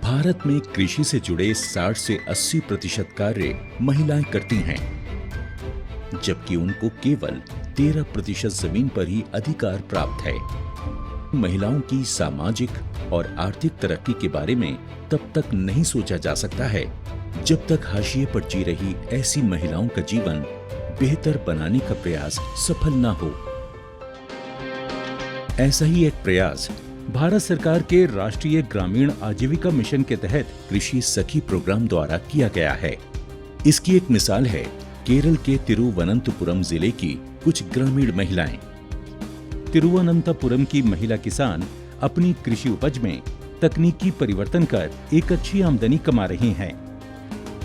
भारत में कृषि से जुड़े 60 से 80% कार्य महिलाएं करती हैं, जबकि उनको केवल 13% जमीन पर ही अधिकार प्राप्त है। महिलाओं की सामाजिक और आर्थिक तरक्की के बारे में तब तक नहीं सोचा जा सकता है जब तक हाशिए पर जी रही ऐसी महिलाओं का जीवन बेहतर बनाने का प्रयास सफल ना हो। ऐसा ही एक प्रयास भारत सरकार के राष्ट्रीय ग्रामीण आजीविका मिशन के तहत कृषि सखी प्रोग्राम द्वारा किया गया है। इसकी एक मिसाल है केरल के तिरुवनंतपुरम जिले की कुछ ग्रामीण महिलाएं। तिरुवनंतपुरम की महिला किसान अपनी कृषि उपज में तकनीकी परिवर्तन कर एक अच्छी आमदनी कमा रही हैं।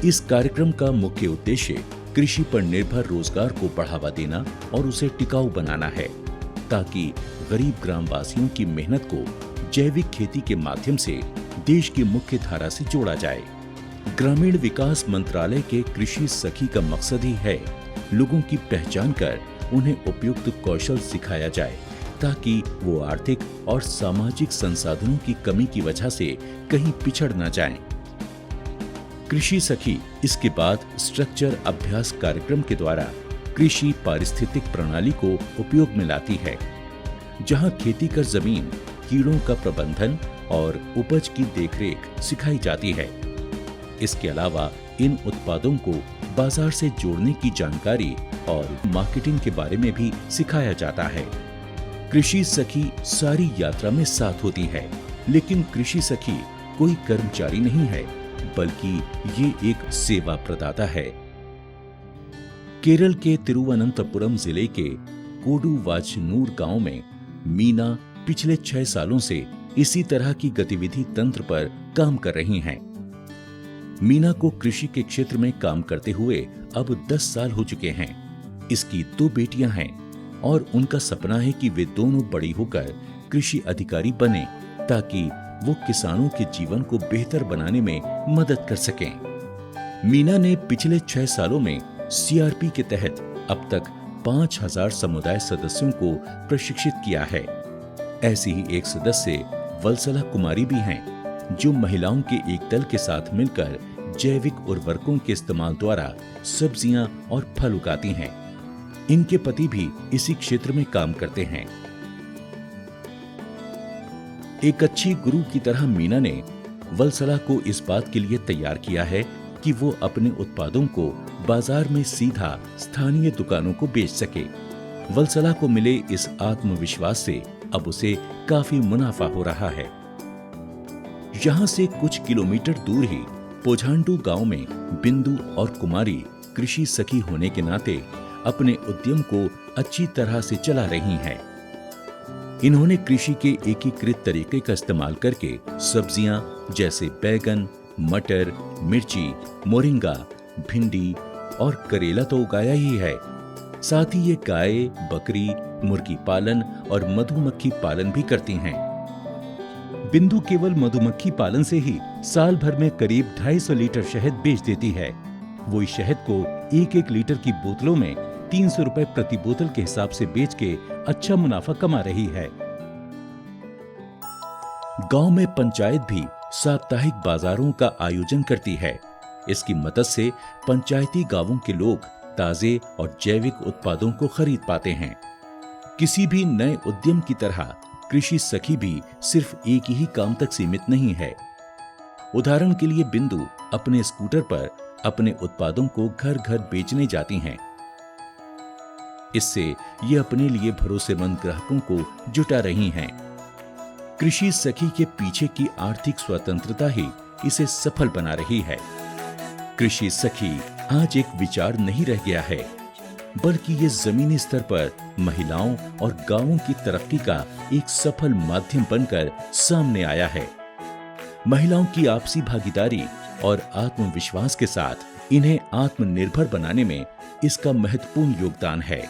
इस कार्यक्रम का मुख्य उद्देश्य कृषि पर निर्भर रोजगार को बढ़ावा देना और उसे टिकाऊ बनाना है, ताकि गरीब ग्रामवासियों की मेहनत को जैविक खेती के माध्यम से देश की मुख्य धारा से जोड़ा जाए। ग्रामीण विकास मंत्रालय के कृषि सखी का मकसद ही है लोगों की पहचान कर उन्हें उपयुक्त कौशल सिखाया जाए, ताकि वो आर्थिक और सामाजिक संसाधनों की कमी की वजह से कहीं पिछड़ न जाएं। कृषि सखी इसके बाद स्ट्रक्चर अभ्यास कार्यक्रम के द्वारा कृषि पारिस्थितिक प्रणाली को उपयोग में लाती है, जहां खेती कर जमीन, कीड़ों का प्रबंधन और उपज की देखरेख सिखाई जाती है। इसके अलावा इन उत्पादों को बाजार से जोड़ने की जानकारी और मार्केटिंग के बारे में भी सिखाया जाता है। कृषि सखी सारी यात्रा में साथ होती है, लेकिन कृषि सखी कोई कर्मचारी नहीं है, बल्कि ये एक सेवा प्रदाता है। केरल के तिरुवनंतपुरम जिले के कोडुवाचनूर गांव में मीना पिछले 6 सालों से इसी तरह की गतिविधि तंत्र पर काम कर रही हैं। मीना को कृषि के क्षेत्र में काम करते हुए अब 10 साल हो चुके हैं। इसकी 2 बेटियां हैं और उनका सपना है कि वे दोनों बड़ी होकर कृषि अधिकारी बने, ताकि वो किसानों के जीवन को बेहतर बनाने में मदद कर सकें। मीना ने पिछले 6 सालों में सीआरपी के तहत अब तक 5000 समुदाय सदस्यों को प्रशिक्षित किया है। ऐसी ही एक सदस्य वत्सला कुमारी भी हैं, जो महिलाओं के एक दल के साथ मिलकर जैविक उर्वरकों के इस्तेमाल द्वारा सब्जियां और फल उगाती हैं। इनके पति भी इसी क्षेत्र में काम करते हैं। एक अच्छी गुरु की तरह मीना ने वत्सला को इस बात के लिए तैयार किया है कि वो अपने उत्पादों को बाजार में सीधा स्थानीय दुकानों को बेच सके। वत्सला को मिले इस आत्मविश्वास से अब उसे काफी मुनाफा हो रहा है। यहाँ से कुछ किलोमीटर दूर ही पोझांडू गांव में बिंदु और कुमारी कृषि सखी होने के नाते अपने उद्यम को अच्छी तरह से चला रही हैं। इन्होंने कृषि के एकीकृत तरीके का इस्तेमाल करके सब्जियां जैसे बैगन, मटर, मिर्ची, मोरिंगा, भिंडी और करेला तो उगाया ही है। साथ ही ये गाय, बकरी, मुर्गी पालन और मधुमक्खी पालन भी करती हैं। बिंदु केवल मधुमक्खी पालन से ही साल भर में करीब 250 लीटर शहद बेच देती है। वो इस शहद को 1-1 लीटर की बोतलों में 300 रुपए प्रति बोतल के हिसाब से बेच के अच्छा मुनाफा कमा रही है। गांव में पंचायत भी साप्ताहिक बाजारों का आयोजन करती है। इसकी मदद से पंचायती गांवों के लोग ताजे और जैविक उत्पादों को खरीद पाते हैं। किसी भी नए उद्यम की तरह कृषि सखी भी सिर्फ एक ही काम तक सीमित नहीं है। उदाहरण के लिए बिंदु अपने स्कूटर पर अपने उत्पादों को घर घर बेचने जाती हैं। इससे ये अपने लिए भरोसेमंद ग्राहकों को जुटा रही हैं। कृषि सखी के पीछे की आर्थिक स्वतंत्रता ही इसे सफल बना रही है। कृषि सखी आज एक विचार नहीं रह गया है, बल्कि ये जमीनी स्तर पर महिलाओं और गांवों की तरक्की का एक सफल माध्यम बनकर सामने आया है। महिलाओं की आपसी भागीदारी और आत्मविश्वास के साथ इन्हें आत्मनिर्भर बनाने में इसका महत्वपूर्ण योगदान है।